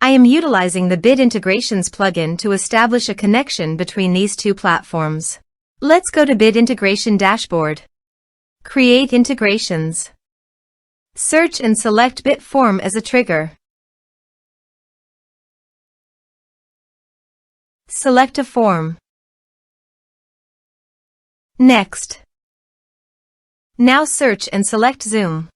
I am utilizing the Bit Integrations plugin to establish a connection between these two platforms. Let's go to Bit Integration Dashboard. Create integrations. Search and select Bit Form as a trigger. Select a form. Next. Now search and select Zoom.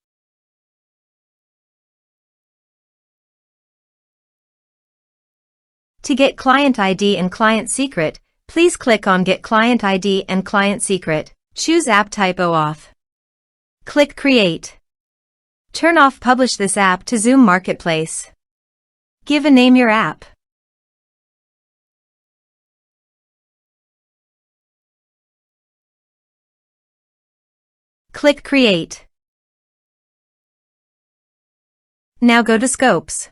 To get Client ID and Client Secret, please click on Get Client ID and Client Secret. Choose App Type OAuth. Click Create. Turn off Publish this app to Zoom Marketplace. Give a name your app. Click Create. Now go to Scopes.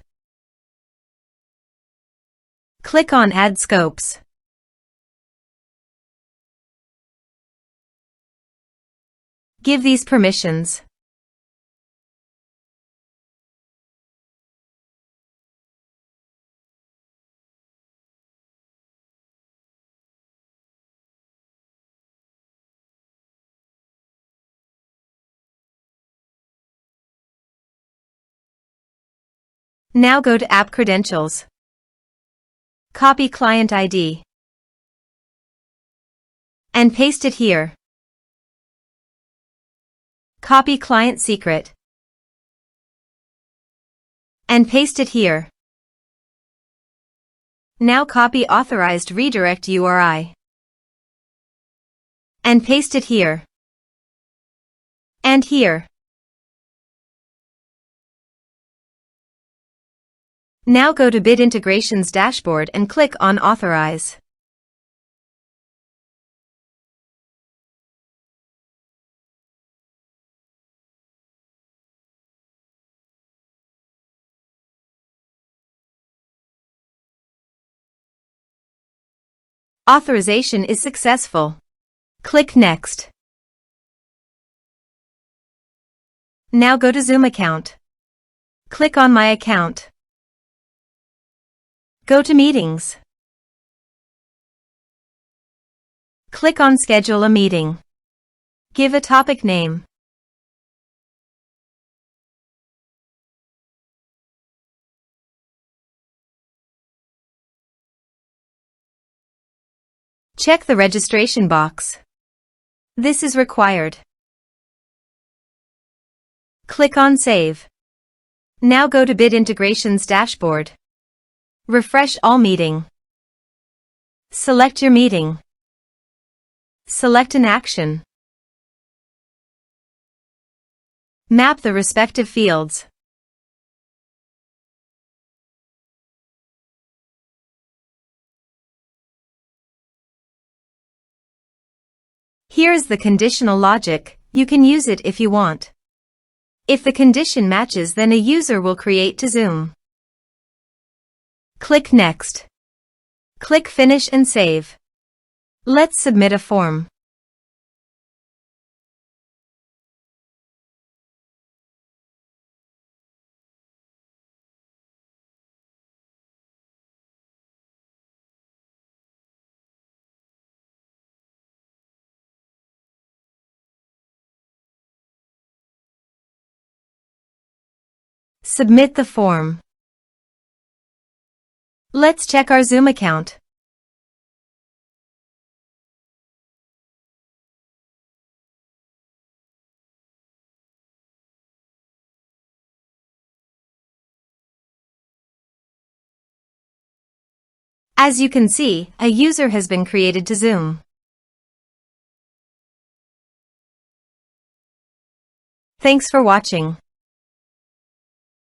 Click on Add Scopes. Give these permissions. Now go to App Credentials. Copy Client ID and paste it here. Copy Client Secret and paste it here. Now copy Authorized Redirect URI and paste it here and here. Now go to Bit Integrations Dashboard and click on Authorize. Authorization is successful. Click Next. Now go to Zoom account. Click on My Account. Go to Meetings. Click on Schedule a meeting. Give a topic name. Check the registration box. This is required. Click on Save. Now go to Bit Integrations Dashboard. Refresh all meeting. Select your meeting. Select an action. Map the respective fields. Here is the conditional logic. You can use it if you want. If the condition matches, then a user will create to Zoom. Click Next. Click Finish and Save. Let's submit a form. Submit the form. Let's check our Zoom account. As you can see, a user has been created to Zoom. Thanks for watching.